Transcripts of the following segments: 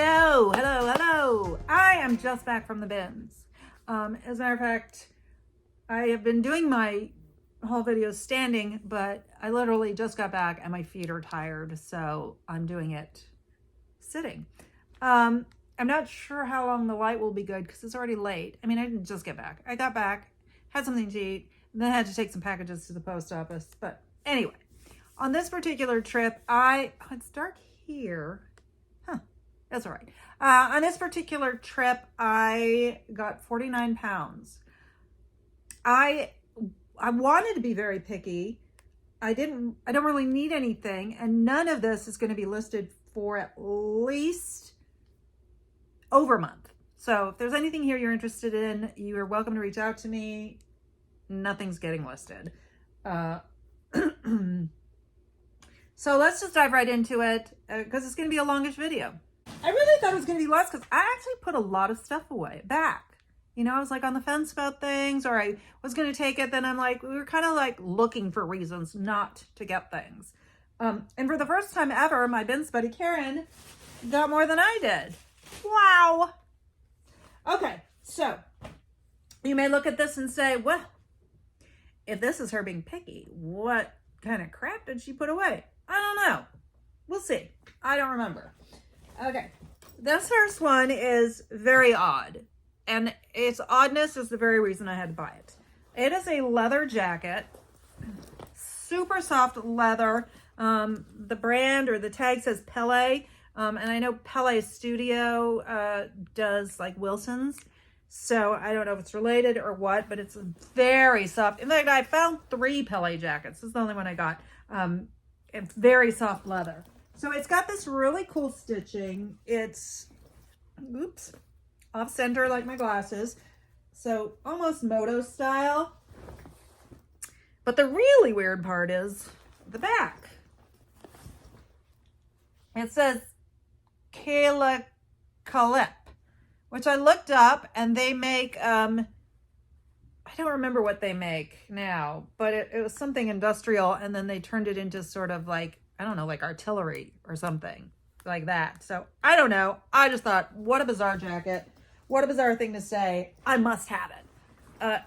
Hello, hello, hello. I am just back from the bins. As a matter of fact, I have been doing my whole videos standing, but I literally just got back and my feet are tired, so I'm doing it sitting. I'm not sure how long the light will be good because it's already late. I mean, I didn't just get back. I got back, had something to eat, and then I had to take some packages to the post office. But anyway, on this particular trip, it's dark here. That's all right. On this particular trip, I got 49 pounds. I wanted to be very picky. I don't really need anything, and none of this is going to be listed for at least over a month. So if there's anything here you're interested in, you are welcome to reach out to me. Nothing's getting listed. So let's just dive right into it because it's going to be a longish video. I really thought it was going to be less because I actually put a lot of stuff away back. You know, I was like on the fence about things, or I was going to take it. Then I'm like, we were kind of like looking for reasons not to get things. And for the first time ever, my bins buddy Karen got more than I did. Wow. Okay, so you may look at this and say, well, if this is her being picky, what kind of crap did she put away? I don't know. We'll see. I don't remember. Okay, this first one is very odd, and its oddness is the very reason I had to buy it. It is a leather jacket, super soft leather. The brand or the tag says Pele, and I know Pele Studio does like Wilson's, so I don't know if it's related or what, but it's very soft. In fact, I found 3 Pele jackets. This is the only one I got. It's very soft leather. So it's got this really cool stitching. It's, oops, off center like my glasses. So almost moto style. But the really weird part is the back. It says Kayla Calip, which I looked up, and they make, I don't remember what they make now, but it was something industrial, and then they turned it into sort of like, I don't know, like artillery or something like that. So I don't know. I just thought, what a bizarre jacket. What a bizarre thing to say. I must have it. The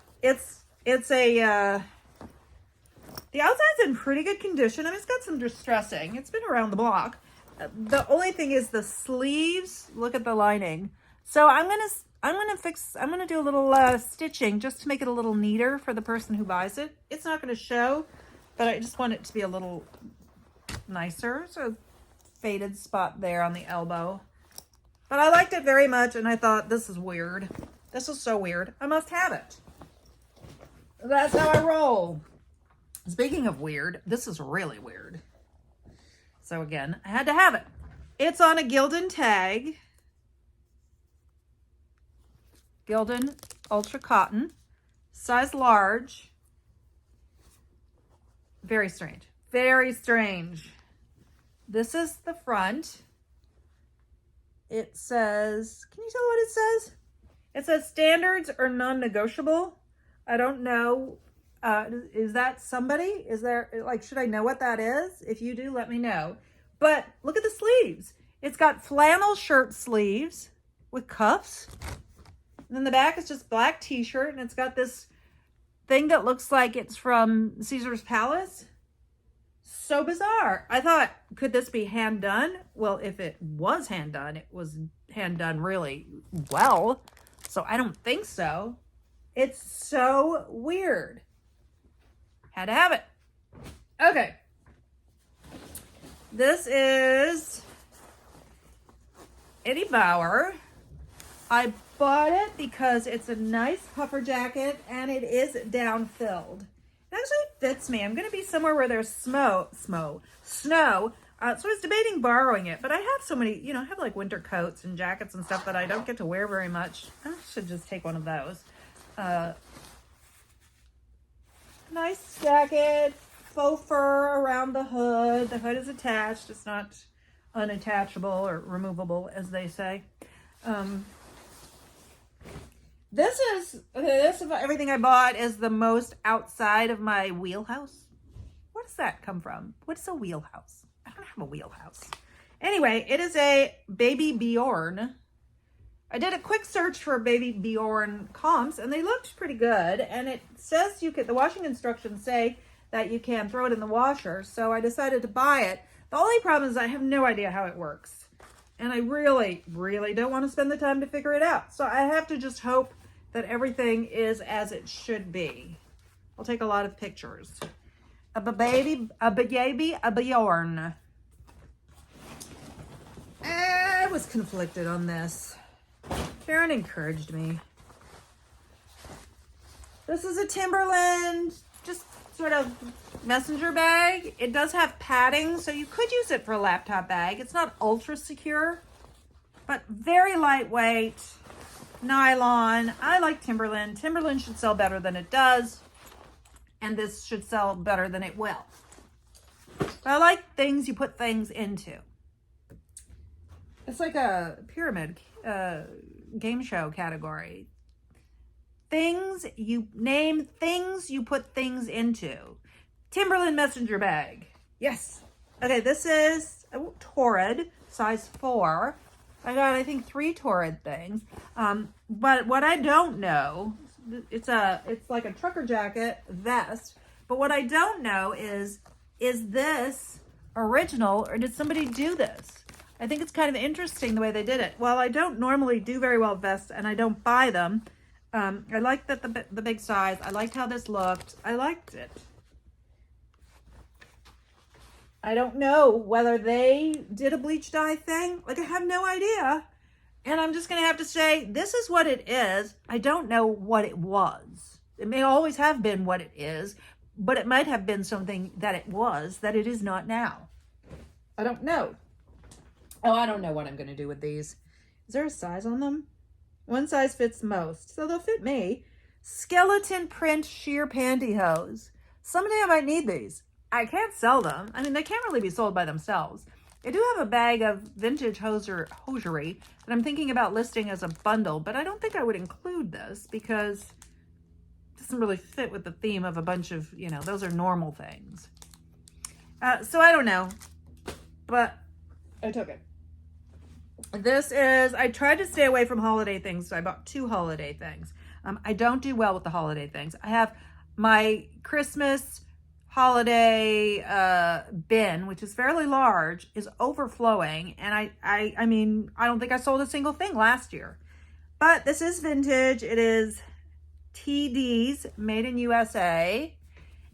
outside's in pretty good condition. I mean, it's got some distressing. It's been around the block. The only thing is the sleeves. Look at the lining. So I'm gonna do a little stitching just to make it a little neater for the person who buys it. It's not gonna show, but I just want it to be a little nicer. So a faded spot there on the elbow. But I liked it very much, and I thought, this is weird. This is so weird. I must have it. That's how I roll. Speaking of weird, this is really weird. So again, I had to have it. It's on a Gildan tag. Gildan Ultra Cotton. Size large. Very strange. Very strange. This is the front. It says, can you tell what it says? It says standards are non-negotiable. I don't know. Is that somebody? Is there, like, should I know what that is? If you do, let me know. But look at the sleeves. It's got flannel shirt sleeves with cuffs. And then the back is just black t-shirt, and it's got this thing that looks like it's from Caesar's Palace. So bizarre. I thought, could this be hand done? Well, if it was hand done, it was hand done really well. So I don't think so. It's so weird. Had to have it. Okay. This is Eddie Bauer. I bought it because it's a nice puffer jacket and it is down-filled. It actually fits me. I'm going to be somewhere where there's snow. So I was debating borrowing it, but I have so many, I have like winter coats and jackets and stuff that I don't get to wear very much. I should just take one of those. Nice jacket, faux fur around the hood. The hood is attached. It's not unattachable or removable, as they say. This of everything I bought is the most outside of my wheelhouse. Where does that come from? What's a wheelhouse? I don't have a wheelhouse. Anyway, it is a Baby Bjorn. I did a quick search for Baby Bjorn comps, and they looked pretty good. And it says you could, the washing instructions say that you can throw it in the washer. So I decided to buy it. The only problem is I have no idea how it works. And I really, really don't want to spend the time to figure it out. So I have to just hope that everything is as it should be. I'll take a lot of pictures. A baby, a Bjorn. I was conflicted on this. Karen encouraged me. This is a Timberland, just sort of messenger bag. It does have padding, so you could use it for a laptop bag. It's not ultra secure, but very lightweight, nylon. I like Timberland. Timberland should sell better than it does, and this should sell better than it will. But I like things you put things into. It's like a pyramid game show category. Things you name, things you put things into. Timberland messenger bag. Yes. Okay, this is Torrid, size 4. I got, I think, 3 Torrid things. But what I don't know, it's like a trucker jacket vest. But what I don't know is this original or did somebody do this? I think it's kind of interesting the way they did it. While I don't normally do very well vests and I don't buy them, I liked that the big size. I liked how this looked. I liked it. I don't know whether they did a bleach dye thing. Like, I have no idea. And I'm just going to have to say, this is what it is. I don't know what it was. It may always have been what it is, but it might have been something that it was that it is not now. I don't know. Oh, I don't know what I'm going to do with these. Is there a size on them? One size fits most, so they'll fit me. Skeleton print sheer pantyhose. Someday I might need these. I can't sell them. I mean, they can't really be sold by themselves. I do have a bag of vintage hosiery that I'm thinking about listing as a bundle, but I don't think I would include this because it doesn't really fit with the theme of a bunch of, you know, those are normal things. So I don't know, but I took it. This is, I tried to stay away from holiday things, so I bought 2 holiday things. I don't do well with the holiday things. I have my Christmas holiday bin, which is fairly large, is overflowing, and I mean, I don't think I sold a single thing last year. But this is vintage. It is TD's, made in USA,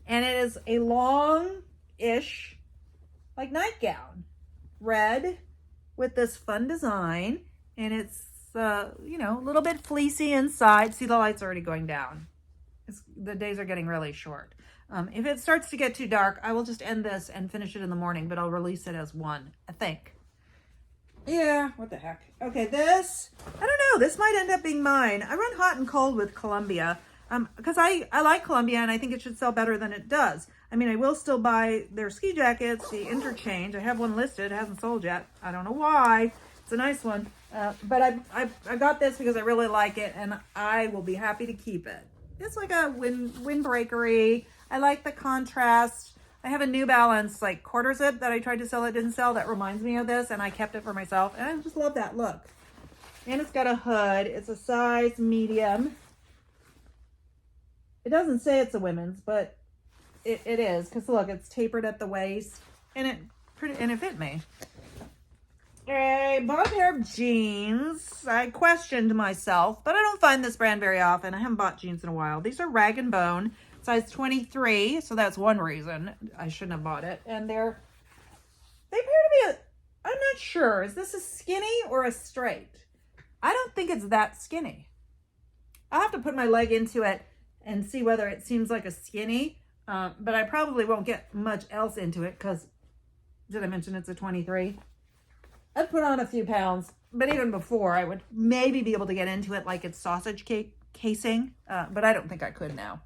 and it is a long-ish, like, nightgown. Red with this fun design, and it's you know, a little bit fleecy inside. See, the light's already going down. The days are getting really short. If it starts to get too dark, I will just end this and finish it in the morning, but I'll release it as one, I think. Yeah, what the heck. Okay, this, I don't know, this might end up being mine. I run hot and cold with Columbia because I like Columbia, and I think it should sell better than it does. I mean, I will still buy their ski jackets, the interchange. I have one listed. It hasn't sold yet. I don't know why. It's a nice one. But I got this because I really like it, and I will be happy to keep it. It's like a windbreakery. I like the contrast. I have a New Balance, like, quarter zip that I tried to sell. It didn't sell. That reminds me of this, and I kept it for myself. And I just love that look. And it's got a hood. It's a size medium. It doesn't say it's a women's, but it is, because look, it's tapered at the waist, and it fit me. I bought a pair of jeans. I questioned myself, but I don't find this brand very often. I haven't bought jeans in a while. These are Rag & Bone, size 23, so that's one reason I shouldn't have bought it. And they appear to be I'm not sure. Is this a skinny or a straight? I don't think it's that skinny. I'll have to put my leg into it and see whether it seems like a skinny. But I probably won't get much else into it because, did I mention it's a 23? I'd put on a few pounds, but even before I would maybe be able to get into it like it's sausage cake casing, but I don't think I could now.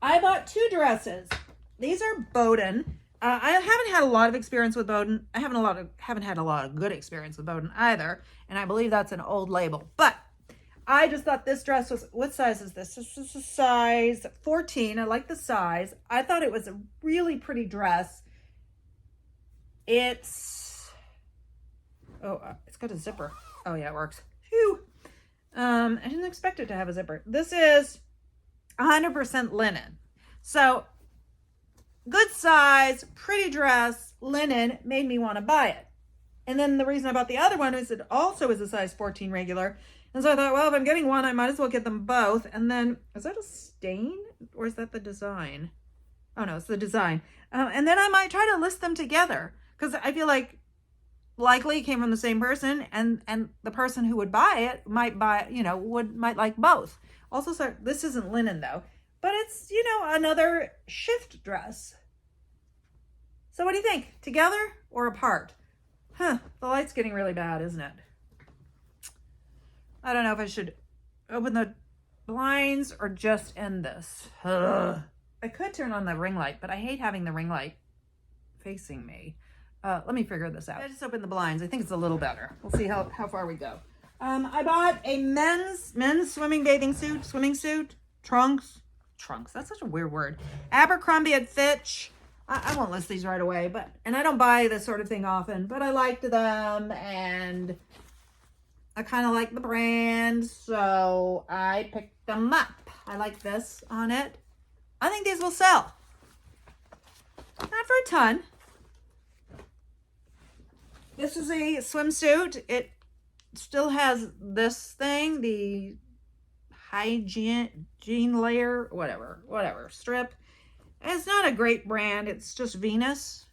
I bought 2 dresses. These are Bowden. I haven't had a lot of experience with Bowden. I haven't had a lot of good experience with Bowden either, and I believe that's an old label. But I just thought this dress was, what size is this? This is a size 14. I like the size. I thought it was a really pretty dress. It's Oh, it's got a zipper. Oh yeah, it works. Phew. I didn't expect it to have a zipper. This is 100% linen. So good size, pretty dress, linen made me want to buy it. And then the reason I bought the other one is it also is a size 14 regular. And so I thought, well, if I'm getting one, I might as well get them both. And then, is that a stain or is that the design? Oh no, it's the design. And then I might try to list them together because I feel like likely it came from the same person, and the person who would buy it might buy, might like both. Also, sorry, this isn't linen though, but it's, another shift dress. So what do you think? Together or apart? The light's getting really bad, isn't it? I don't know if I should open the blinds or just end this. I could turn on the ring light, but I hate having the ring light facing me. Let me figure this out. I just opened the blinds. I think it's a little better. We'll see how far we go. I bought a men's swimming suit, trunks. That's such a weird word. Abercrombie and Fitch. I won't list these right away, and I don't buy this sort of thing often, but I liked them and I kind of like the brand, so I picked them up. I like this on it. I think these will sell. Not for a ton. This is a swimsuit. It still has this thing, the hygiene layer, whatever, strip. It's not a great brand. It's just Venus.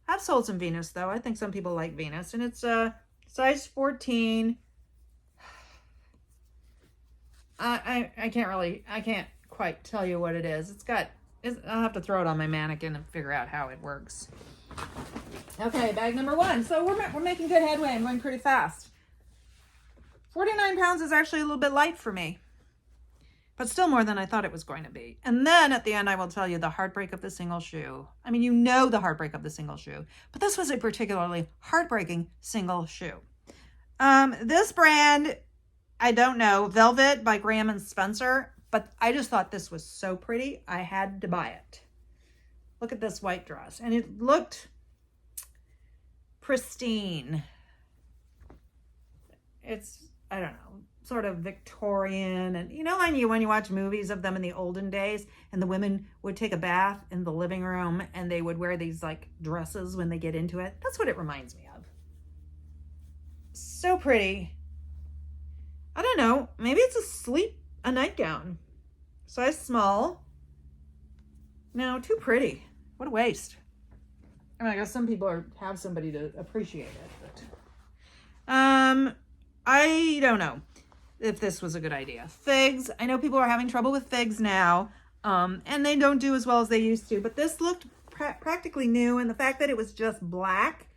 I've sold some Venus though. I think some people like Venus, and it's a size 14. I can't quite tell you what it is. I'll have to throw it on my mannequin and figure out how it works. Okay, bag number 1. So we're making good headway. I'm going pretty fast. 49 pounds is actually a little bit light for me, but still more than I thought it was going to be. And then at the end, I will tell you the heartbreak of the single shoe. I mean, the heartbreak of the single shoe, but this was a particularly heartbreaking single shoe. This brand, I don't know, Velvet by Graham and Spencer, but I just thought this was so pretty. I had to buy it. Look at this white dress. And it looked pristine. It's, I don't know, sort of Victorian. And when you watch movies of them in the olden days and the women would take a bath in the living room and they would wear these like dresses when they get into it. That's what it reminds me of. So pretty. I don't know. Maybe it's a nightgown. Size small. No, too pretty. What a waste. I mean, I guess some people have somebody to appreciate it, but I don't know if this was a good idea. Figs. I know people are having trouble with figs now, and they don't do as well as they used to, but this looked practically new, and the fact that it was just black,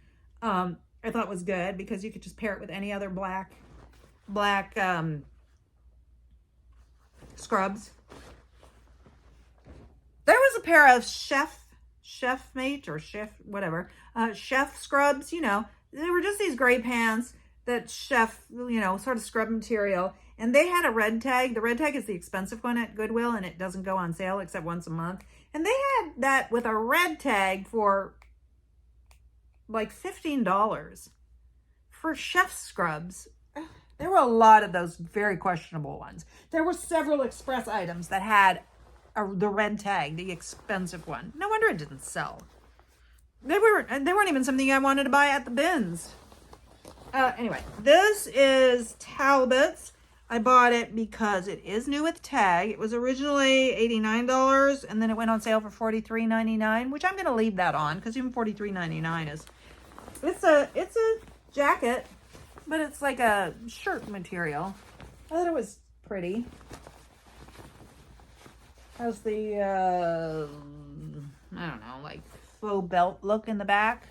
I thought was good because you could just pair it with any other black scrubs. There was a pair of chef scrubs, they were just these gray pants that chef, sort of scrub material. And they had a red tag. The red tag is the expensive one at Goodwill, and it doesn't go on sale except once a month. And they had that with a red tag for like $15 for chef scrubs. There were a lot of those very questionable ones. There were several Express items that had the red tag, the expensive one. No wonder it didn't sell. They weren't even something I wanted to buy at the bins. Anyway, this is Talbot's. I bought it because it is new with tag. It was originally $89, and then it went on sale for $43.99, which I'm going to leave that on because even $43.99 is. It's a jacket, but it's like a shirt material. I thought it was pretty. Has the I don't know, like faux belt look in the back.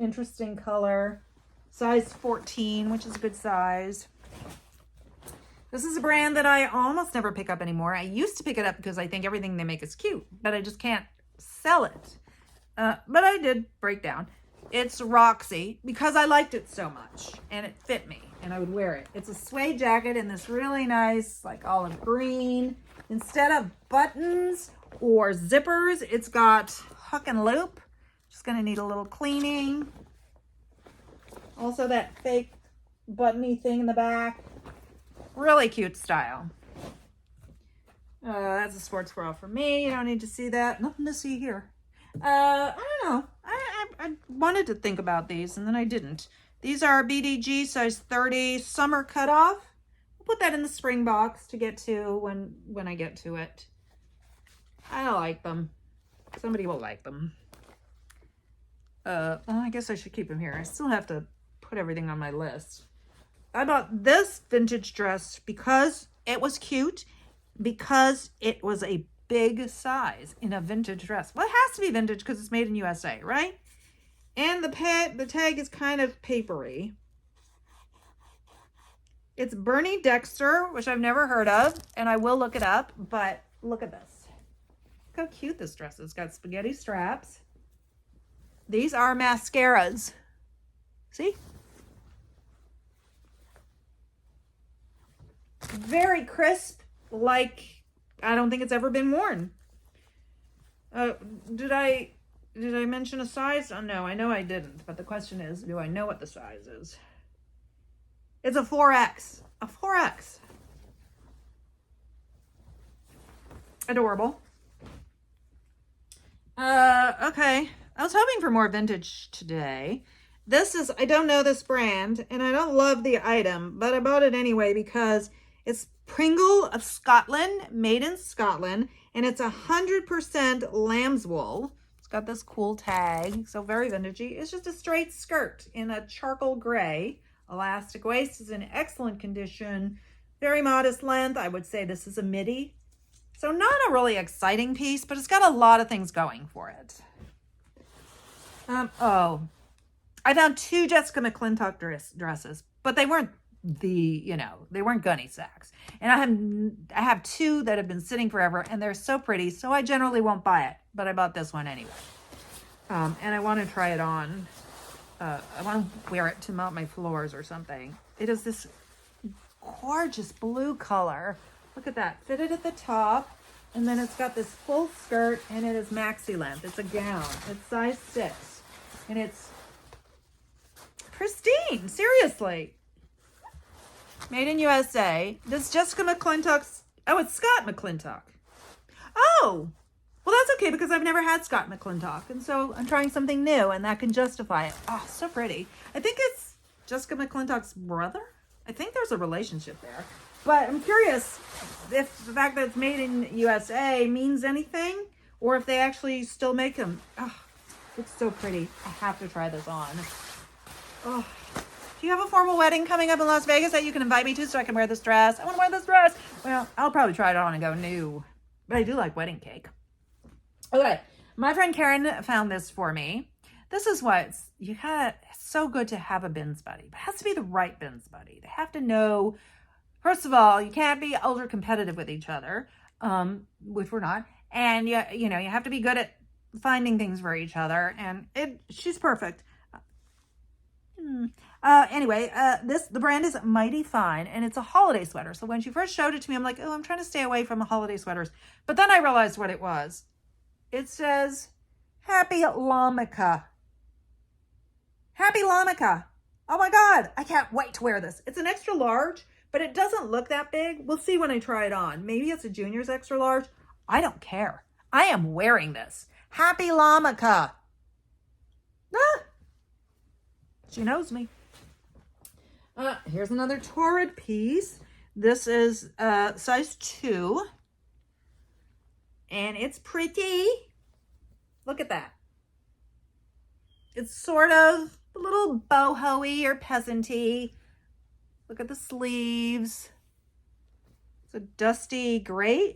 Interesting color. Size 14, which is a good size. This is a brand that I almost never pick up anymore. I used to pick it up because I think everything they make is cute, but I just can't sell it. But I did break down. It's Roxy because I liked it so much and it fit me and I would wear it. It's a suede jacket in this really nice, like olive green. Instead of buttons or zippers, it's got hook and loop. Just gonna need a little cleaning. Also that fake buttony thing in the back. Really cute style. That's a sports bra for me. You don't need to see that. Nothing to see here. I don't know. I wanted to think about these and then I didn't. These are BDG size 30 summer cutoff. We'll put that in the spring box to get to when I get to it. I like them. Somebody will like them. Well, I guess I should keep them here. I still have to put everything on my list. I bought this vintage dress because it was cute, because it was a big size in a vintage dress. Well, it has to be vintage because it's made in USA, right? And the tag is kind of papery. It's Bernie Dexter, which I've never heard of, and I will look it up, but look at this. Look how cute this dress is. It's got spaghetti straps. These are mascaras. See? Very crisp, like I don't think it's ever been worn. Did I mention a size? Oh no, I know I didn't, but the question is, do I know what the size is? It's a 4X. A 4X. Adorable. Okay. I was hoping for more vintage today. This is, I don't know this brand, and I don't love the item, but I bought it anyway because it's Pringle of Scotland, made in Scotland, and it's 100% lamb's wool. It's got this cool tag, so very vintagey. It's just a straight skirt in a charcoal gray. Elastic waist is in excellent condition. Very modest length. I would say this is a midi. So not a really exciting piece, but it's got a lot of things going for it. I found 2 Jessica McClintock dresses, but they weren't they weren't gunny sacks. And I have 2 that have been sitting forever and they're so pretty. So I generally won't buy it, but I bought this one anyway. And I want to try it on. I want to wear it to mop my floors or something. It is this gorgeous blue color. Look at that. Fitted at the top. And then it's got this full skirt and it is maxi length. It's a gown. It's size 6. And it's pristine. Seriously. Made in USA. This Jessica McClintock's... Oh, it's Scott McClintock. Oh! Well, that's okay because I've never had Scott McClintock. And so I'm trying something new and that can justify it. Oh, so pretty. I think it's Jessica McClintock's brother. I think there's a relationship there. But I'm curious if the fact that it's made in USA means anything or if they actually still make them. Oh, it's so pretty. I have to try this on. Oh. Do you have a formal wedding coming up in Las Vegas that you can invite me to so I can wear this dress? I want to wear this dress. Well, I'll probably try it on and go new. But I do like wedding cake. Okay. My friend Karen found this for me. This is what it's so good to have a bins buddy. But it has to be the right bins buddy. They have to know, first of all, you can't be ultra competitive with each other, which we're not. And you have to be good at finding things for each other. And she's perfect. Anyway, the brand is Mighty Fine, and it's a holiday sweater. So when she first showed it to me, I'm like, oh, I'm trying to stay away from the holiday sweaters. But then I realized what it was. It says, Happy Lamika. Happy Lamika. Oh my God, I can't wait to wear this. It's an extra large, but it doesn't look that big. We'll see when I try it on. Maybe it's a junior's extra large. I don't care. I am wearing this. Happy Lamika. Ah. She knows me. Here's another Torrid piece. This is size 2. And it's pretty. Look at that. It's sort of a little boho-y or peasant-y. Look at the sleeves. It's a dusty gray.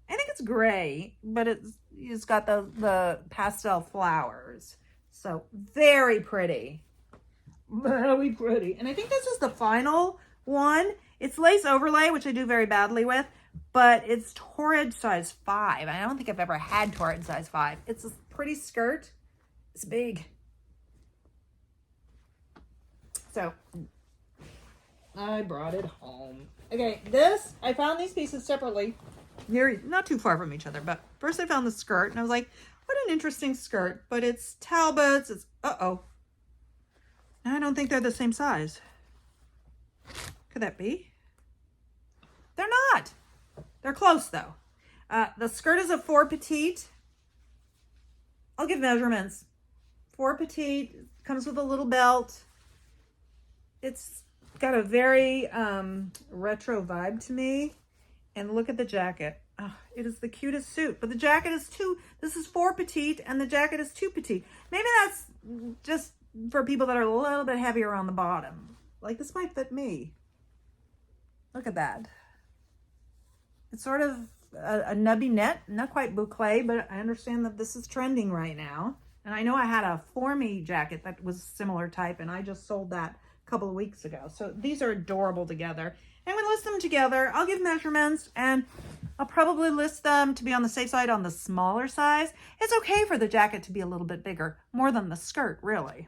I think it's gray, but it's got the pastel flowers. So very pretty. Very pretty. And I think this is the final one. It's lace overlay, which I do very badly with, but it's Torrid size 5. I don't think I've ever had Torrid size 5. It's a pretty skirt. It's big. So I brought it home. Okay, I found these pieces separately. Not too far from each other, but first I found the skirt and I was like, what an interesting skirt, but it's Talbot's. It's, I don't think they're the same size. Could that be? They're not. They're close though. The skirt is a 4 petite. I'll give measurements. 4 petite, comes with a little belt. It's got a very retro vibe to me. And look at the jacket. Oh, it is the cutest suit. But the jacket is this is 4 petite and the jacket is 2 petite. Maybe that's just for people that are a little bit heavier on the bottom. Like this might fit me. Look at that. It's sort of a nubby net, not quite boucle, but I understand that this is trending right now. And I know I had a For Me jacket that was similar type, and I just sold that a couple of weeks ago. So these are adorable together. And we list them together. I'll give measurements, and I'll probably list them to be on the safe side on the smaller size. It's okay for the jacket to be a little bit bigger, more than the skirt, really.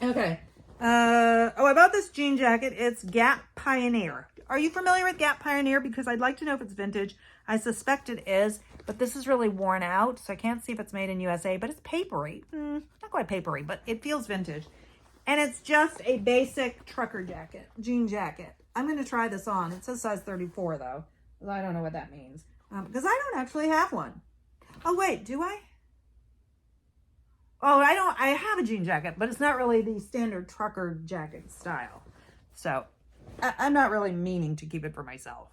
Okay. I bought this jean jacket. It's Gap Pioneer. Are you familiar with Gap Pioneer? Because I'd like to know if it's vintage. I suspect it is, but this is really worn out, so I can't see if it's made in USA, but it's papery. Not quite papery, but it feels vintage. And it's just a basic trucker jacket, jean jacket. I'm going to try this on. It says size 34, though. I don't know what that means, because I don't actually have one. Oh, wait, do I? Oh, I don't. I have a jean jacket, but it's not really the standard trucker jacket style. So I'm not really meaning to keep it for myself.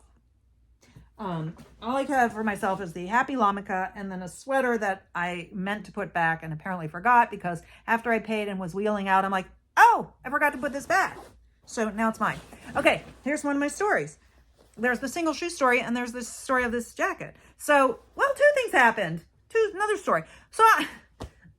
All I have for myself is the Happy Lamika and then a sweater that I meant to put back and apparently forgot, because after I paid and was wheeling out, I'm like, oh, I forgot to put this back. So now it's mine. Okay, here's one of my stories. There's the single shoe story and there's the story of this jacket. So, well, 2 things happened. Another story. So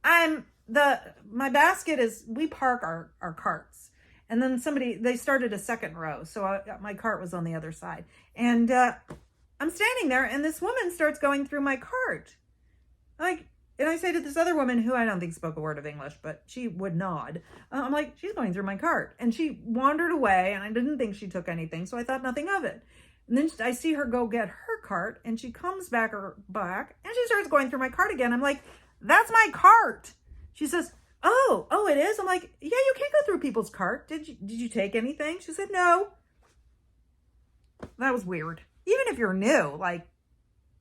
my basket is, we park our carts, and then they started a second row. So my cart was on the other side, and I'm standing there and this woman starts going through my cart. And I say to this other woman, who I don't think spoke a word of English, but she would nod. I'm like, she's going through my cart. And she wandered away, and I didn't think she took anything, so I thought nothing of it. And then I see her go get her cart, and she comes back, and she starts going through my cart again. I'm like, that's my cart. She says, oh, it is? I'm like, yeah, you can't go through people's cart. Did you take anything? She said, no. That was weird. Even if you're new, like,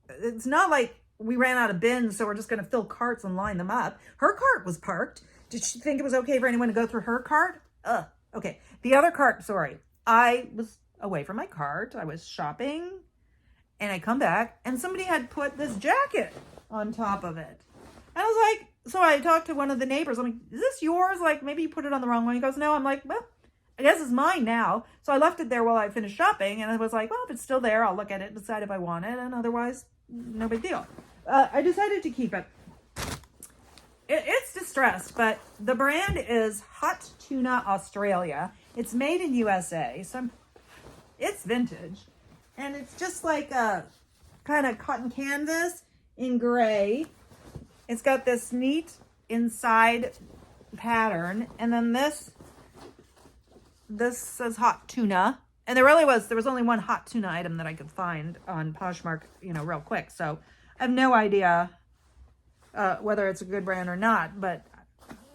it's not like we ran out of bins, so we're just going to fill carts and line them up. Her cart was parked. Did she think it was okay for anyone to go through her cart? Okay. The other cart, sorry. I was away from my cart. I was shopping, and I come back, and somebody had put this jacket on top of it. And I was like, so I talked to one of the neighbors. I'm like, is this yours? Like, maybe you put it on the wrong one. He goes, no. I'm like, well, I guess it's mine now. So I left it there while I finished shopping, and I was like, well, if it's still there, I'll look at it, decide if I want it, and otherwise, no big deal. I decided to keep it. It's distressed, but the brand is Hot Tuna Australia. It's made in USA, so it's vintage, and it's just like a kind of cotton canvas in gray. It's got this neat inside pattern, and then this says Hot Tuna, and there was only one Hot Tuna item that I could find on Poshmark, real quick. So I have no idea whether it's a good brand or not, but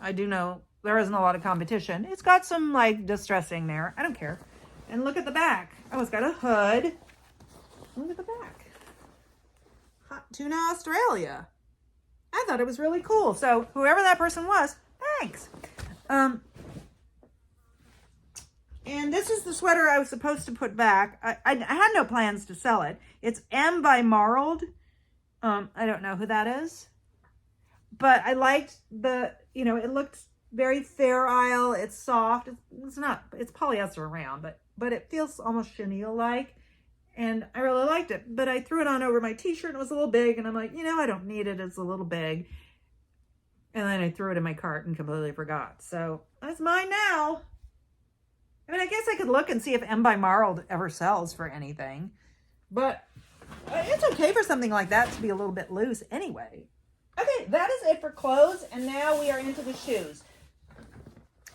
I do know there isn't a lot of competition. It's got some like distressing there. I don't care. And look at the back. Oh, it's got a hood. Look at the back. Hot Tuna Australia. I thought it was really cool. So whoever that person was, thanks. And this is the sweater I was supposed to put back. I had no plans to sell it. It's M by Marled. I don't know who that is. But I liked it looked very Fair Isle. It's soft. It's polyester around, but it feels almost chenille-like. And I really liked it. But I threw it on over my t-shirt and it was a little big. And I'm like, I don't need it. It's a little big. And then I threw it in my cart and completely forgot. So that's mine now. I mean, I guess I could look and see if M by Marled ever sells for anything. But it's okay for something like that to be a little bit loose anyway. Okay, that is it for clothes. And now we are into the shoes.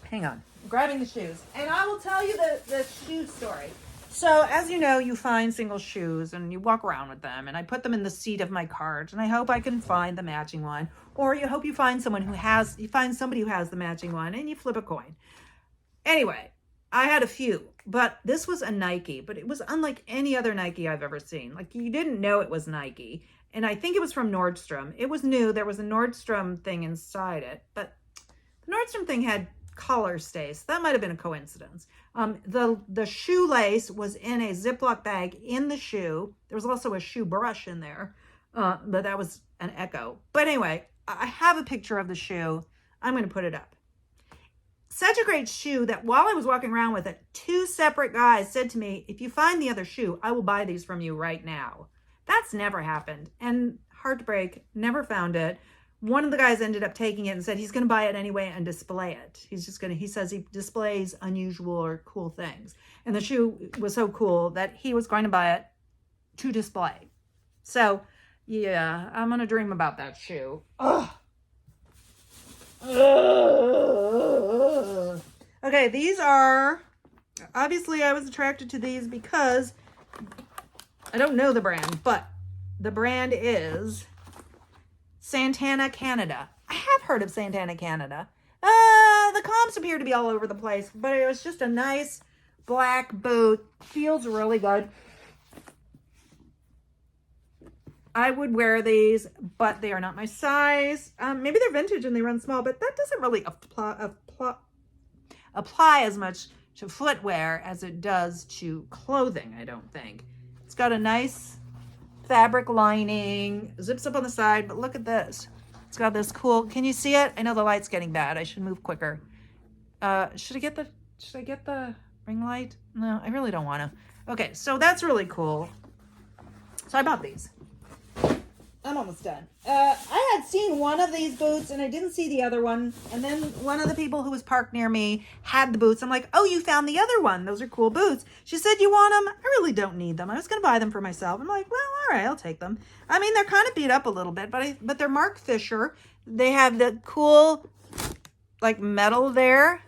Hang on. I'm grabbing the shoes. And I will tell you the shoe story. So as you know, you find single shoes and you walk around with them, and I put them in the seat of my cart, and I hope I can find the matching one, or you hope you find somebody who has the matching one, and you flip a coin. Anyway, I had a few, but this was a Nike, but it was unlike any other Nike I've ever seen. Like, you didn't know it was Nike, and I think it was from Nordstrom. It was new. There was a Nordstrom thing inside it, but the Nordstrom thing had collar stays. That might have been a coincidence. The shoelace was in a Ziploc bag in the shoe. There was also a shoe brush in there, but that was an echo. But anyway, I have a picture of the shoe. I'm going to put it up. Such a great shoe that while I was walking around with it, 2 separate guys said to me, if you find the other shoe, I will buy these from you right now. That's never happened. And heartbreak, never found it. One of the guys ended up taking it and said he's going to buy it anyway and display it. He says he displays unusual or cool things. And the shoe was so cool that he was going to buy it to display. So, yeah, I'm going to dream about that shoe. Ugh. Okay, these are, obviously I was attracted to these because I don't know the brand, but the brand is Santana Canada. I have heard of Santana Canada. The comps appear to be all over the place, but it was just a nice black boot. Feels really good. I would wear these, but they are not my size. Maybe they're vintage and they run small, but that doesn't really apply as much to footwear as it does to clothing, I don't think. It's got a nice fabric lining, zips up on the side, but look at this. It's got this cool, can you see it? I know the light's getting bad. I should move quicker. Should I get the ring light? No, I really don't want to. Okay, so that's really cool. So I bought these. I'm almost done. I had seen one of these boots and I didn't see the other one. And then one of the people who was parked near me had the boots. I'm like, oh, you found the other one. Those are cool boots. She said, you want them? I really don't need them. I was going to buy them for myself. I'm like, well, all right, I'll take them. I mean, they're kind of beat up a little bit, but they're Mark Fisher. They have the cool, like, metal there.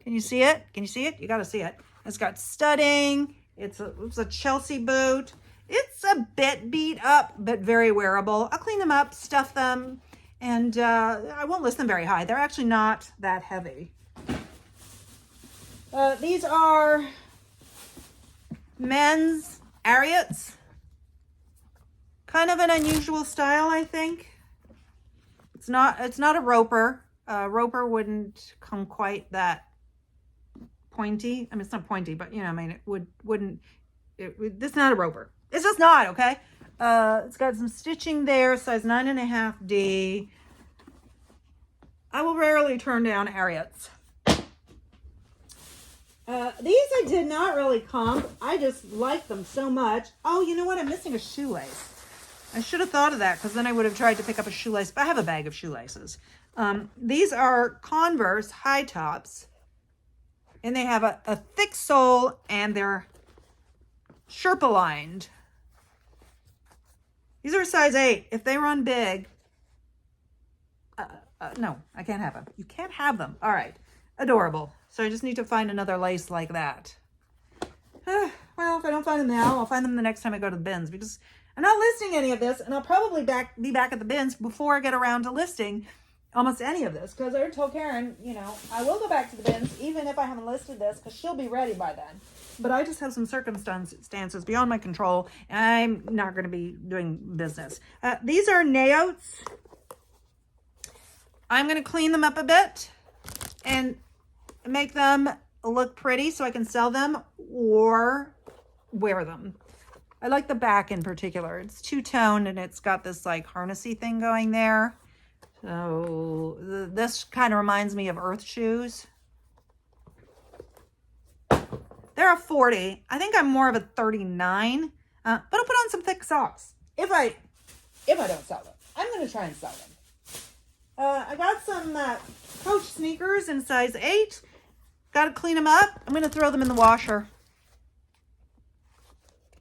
Can you see it? Can you see it? You got to see it. It's got studding. It's a Chelsea boot. It's a bit beat up, but very wearable. I'll clean them up, stuff them, and I won't list them very high. They're actually not that heavy. These are men's Ariats. Kind of an unusual style, I think. It's not a roper. Roper wouldn't come quite that pointy. I mean, it's not pointy, but you know, I mean, it wouldn't. This is not a roper. It's just not, okay? It's got some stitching there, size 9.5D. I will rarely turn down Ariats. These I did not really comp. I just like them so much. Oh, you know what? I'm missing a shoelace. I should have thought of that because then I would have tried to pick up a shoelace. But I have a bag of shoelaces. These are Converse high tops. And they have a thick sole and they're Sherpa lined. These are a size 8. If they run big, no, I can't have them. You can't have them. All right. Adorable. So I just need to find another lace like that. Well, if I don't find them now, I'll find them the next time I go to the bins because I'm not listing any of this and I'll probably be back at the bins before I get around to listing almost any of this because I already told Karen, you know, I will go back to the bins even if I haven't listed this because she'll be ready by then. But I just have some circumstances beyond my control, and I'm not going to be doing business. These are Naots. I'm going to clean them up a bit and make them look pretty so I can sell them or wear them. I like the back in particular. It's two-toned, and it's got this, like, harnessy thing going there. So this kind of reminds me of Earth shoes. They're a 40. I think I'm more of a 39. But I'll put on some thick socks. If I don't sell them. I'm going to try and sell them. I got some Coach sneakers in size 8. Got to clean them up. I'm going to throw them in the washer.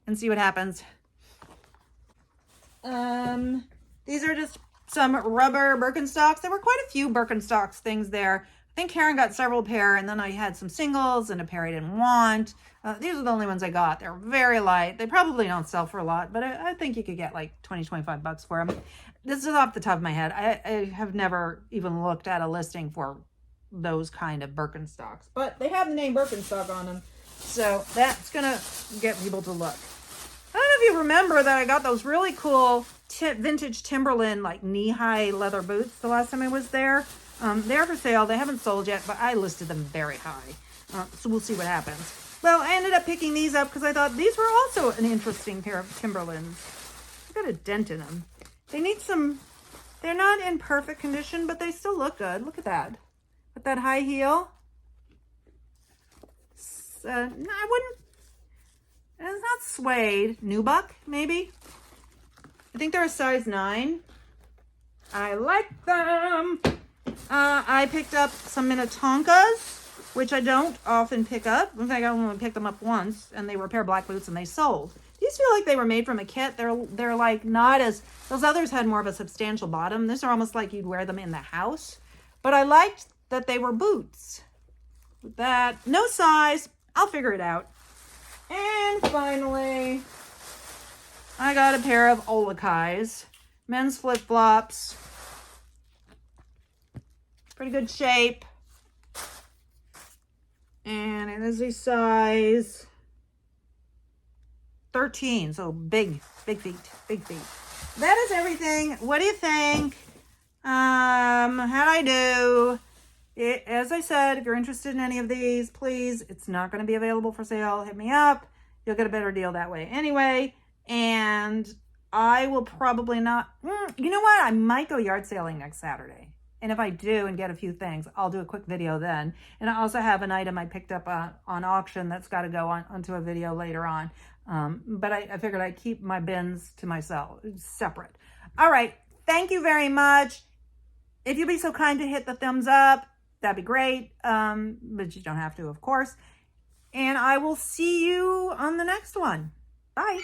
And see what happens. These are just some rubber Birkenstocks. There were quite a few Birkenstocks things there. think Karen got several pair, and then I had some singles and a pair I didn't want. These are the only ones I got. They're very light. They probably don't sell for a lot, but I think you could get like 20, 25 bucks for them. This is off the top of my head. I have never even looked at a listing for those kind of Birkenstocks, but they have the name Birkenstock on them. So that's going to get people to look. I don't know if you remember that I got those really cool vintage Timberland, like knee-high leather boots the last time I was there. They're for sale. They haven't sold yet, but I listed them very high. So we'll see what happens. Well, I ended up picking these up because I thought these were also an interesting pair of Timberlands. I've got a dent in them. They need some, they're not in perfect condition, but they still look good. Look at that. With that high heel. No, I wouldn't, it's not suede. Nubuck, maybe? I think they're a size 9. I like them. I picked up some Minnetonkas, which I don't often pick up. In fact, I only picked them up once, and they were a pair of black boots, and they sold. These feel like they were made from a kit. They're like not as, those others had more of a substantial bottom. These are almost like you'd wear them in the house. But I liked that they were boots. That, no size, I'll figure it out. And finally, I got a pair of Olakais, men's flip-flops. Pretty good shape. And it is a size 13, so big feet. That is everything. What do you think? How'd I do? As I said, if you're interested in any of these, please, it's not going to be available for sale. Hit me up. You'll get a better deal that way anyway. And I will probably not, you know what? I might go yard sailing next Saturday. And if I do and get a few things, I'll do a quick video then. And I also have an item I picked up on auction that's got to go onto a video later on. But I figured I'd keep my bins to myself, separate. All right. Thank you very much. If you'd be so kind to hit the thumbs up, that'd be great. But you don't have to, of course. And I will see you on the next one. Bye.